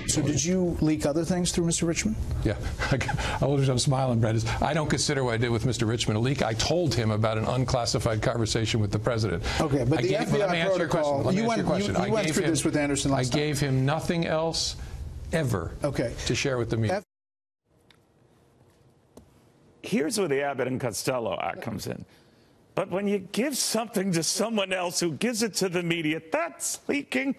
So did you leak other things through Mr. Richmond? Yeah. I'm smiling, Brett. I don't consider what I did with Mr. Richmond a leak. I told him about an unclassified conversation with the president. Okay, but the FBI protocol, you went through this with Anderson last time. I gave him nothing else ever to share with the media. Here's where the Abbott and Costello Act comes in. But when you give something to someone else who gives it to the media, that's leaking.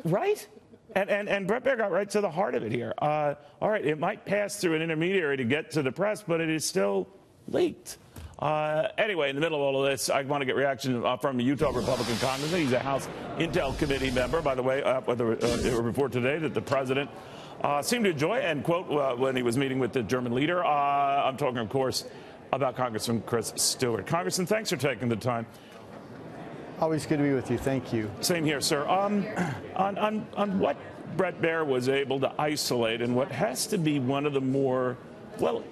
Right? And Brett Baer got right to the heart of it here. All right, it might pass through an intermediary to get to the press, but it is still leaked. Anyway, in the middle of all of this, I want to get reaction from a Utah Republican congressman. He's a House Intel Committee member, by the way, with a report today that the president seemed to enjoy, and quote, when he was meeting with the German leader. I'm talking, of course, about Congressman Chris Stewart. Congressman, thanks for taking the time. Always good to be with you. Thank you. Same here, sir. On what Brett Baer was able to isolate and what has to be one of the more, well,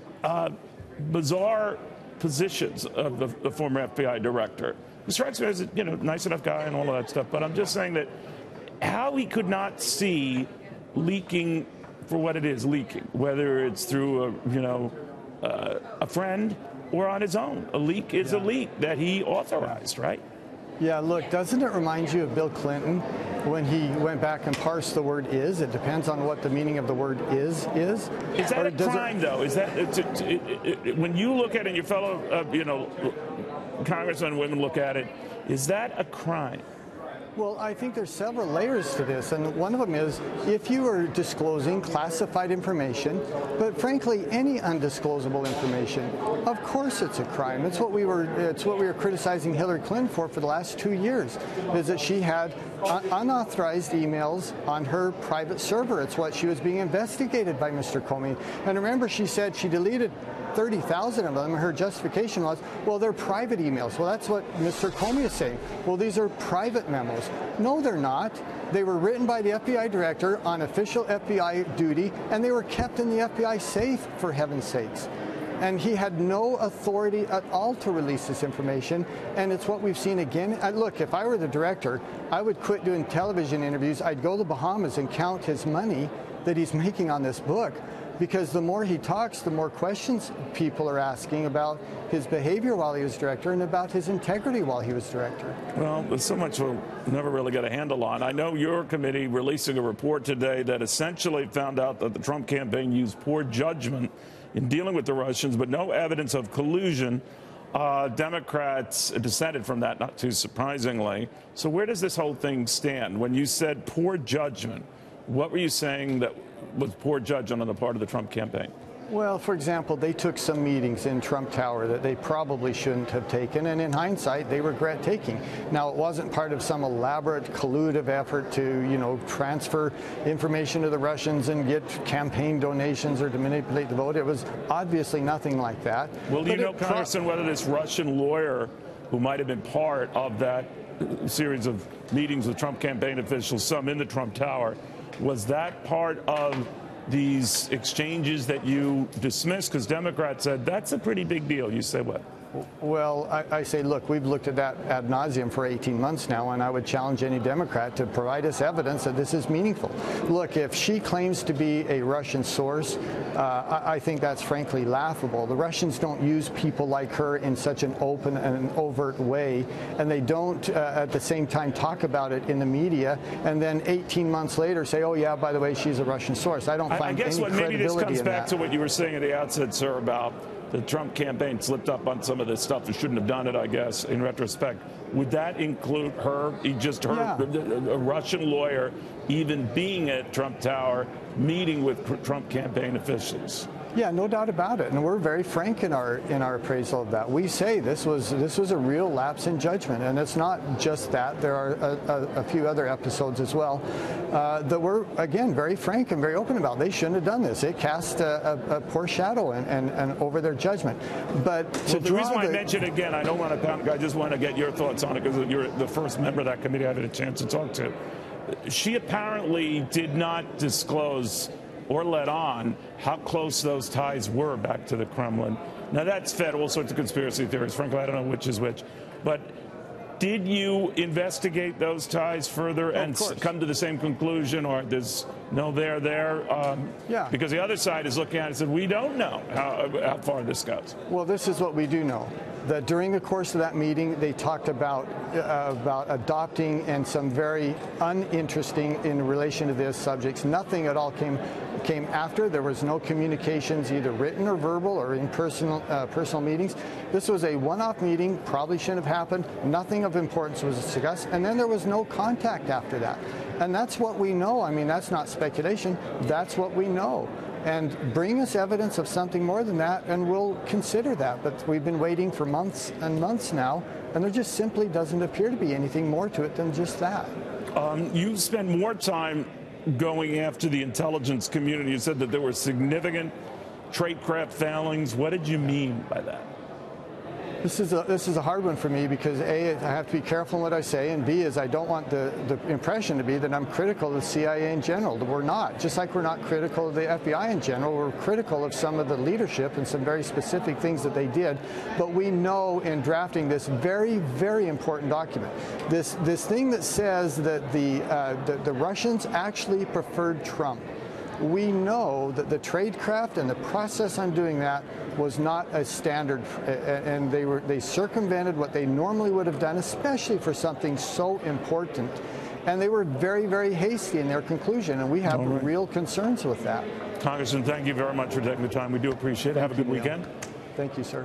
bizarre positions of the former FBI director. He strikes me as a nice enough guy and all of that stuff, but I'm just saying that how he could not see leaking for what it is, leaking, whether it's through a friend or on his own. A leak is a leak that he authorized, right? Yeah, look, doesn't it remind you of Bill Clinton when he went back and parsed the word is? It depends on what the meaning of the word is. Is that a crime, though? Is that when you look at it and your fellow, congressmen and women look at it, is that a crime? Well, I think there's several layers to this, and one of them is if you are disclosing classified information, but frankly, any undisclosable information, of course it's a crime. It's what we were criticizing Hillary Clinton for the last 2 years, is that she had unauthorized emails on her private server. It's what she was being investigated by Mr. Comey. And remember, she said she deleted 30,000 of them. Her justification was, well, they're private emails. Well, that's what Mr. Comey is saying. Well, these are private memos. No, they're not. They were written by the FBI director on official FBI duty, and they were kept in the FBI safe, for heaven's sakes. And he had no authority at all to release this information, and it's what we've seen again. Look, if I were the director, I would quit doing television interviews. I'd go to the Bahamas and count his money that he's making on this book. Because the more he talks, the more questions people are asking about his behavior while he was director and about his integrity while he was director. Well, there's so much we'll never really get a handle on. I know your committee releasing a report today that essentially found out that the Trump campaign used poor judgment in dealing with the Russians, but no evidence of collusion. Democrats dissented from that, not too surprisingly. So where does this whole thing stand? When you said poor judgment, what were you saying that was poor judgment on the part of the Trump campaign? Well, for example, they took some meetings in Trump Tower that they probably shouldn't have taken, and in hindsight, they regret taking. Now, it wasn't part of some elaborate collusive effort to, transfer information to the Russians and get campaign donations or to manipulate the vote. It was obviously nothing like that. Well, do you know, Congressman, whether this Russian lawyer who might have been part of that series of meetings with Trump campaign officials, some in the Trump Tower, was that part of these exchanges that you dismissed? Because Democrats said that's a pretty big deal. You say what? Well, I say, look, we've looked at that ad nauseum for 18 months now, and I would challenge any Democrat to provide us evidence that this is meaningful. Look, if she claims to be a Russian source, I think that's frankly laughable. The Russians don't use people like her in such an open and overt way, and they don't at the same time talk about it in the media, and then 18 months later say, oh, yeah, by the way, she's a Russian source. I don't find any credibility in that. I guess maybe this comes back to what you were saying at the outset, sir, about the Trump campaign slipped up on some of this stuff and shouldn't have done it, I guess, in retrospect. Would that include her, a Russian lawyer, even being at Trump Tower, meeting with Trump campaign officials? Yeah, no doubt about it, and we're very frank in our appraisal of that. We say this was a real lapse in judgment, and it's not just that. There are a few other episodes as well that we're again very frank and very open about. They shouldn't have done this. It cast a poor shadow and over their judgment. But the reason why I mention it again, I don't want to pound. I just want to get your thoughts on it because you're the first member of that committee I had a chance to talk to. She apparently did not disclose or let on how close those ties were back to the Kremlin. Now, that's fed all sorts of conspiracy theories. Frankly, I don't know which is which. But Did you investigate those ties further and come to the same conclusion, or there's no there there? Yeah. Because the other side is looking at it and said, we don't know how far this goes. Well, this is what we do know. That during the course of that meeting, they talked about adopting and some very uninteresting in relation to this subjects. Nothing at all came after. There was no communications, either written or verbal or in personal meetings. This was a one-off meeting, probably shouldn't have happened. Nothing of importance was discussed, and then there was no contact after that. And that's what we know. I mean, that's not speculation. That's what we know. And bring us evidence of something more than that, and we'll consider that. But we've been waiting for months and months now, and there just simply doesn't appear to be anything more to it than just that. You spend more time going after the intelligence community. You said that there were significant tradecraft failings. What did you mean by that? This is a hard one for me because A, I have to be careful in what I say, and B is I don't want the impression to be that I'm critical of the CIA in general. We're not. Just like we're not critical of the FBI in general, we're critical of some of the leadership and some very specific things that they did. But we know in drafting this very, very important document, this thing that says that the Russians actually preferred Trump. We know that the tradecraft and the process on doing that was not a standard, and they circumvented what they normally would have done, especially for something so important. And they were very, very hasty in their conclusion, and we have real concerns with that. Congressman, thank you very much for taking the time. We do appreciate it. Have a good weekend. Thank you, sir.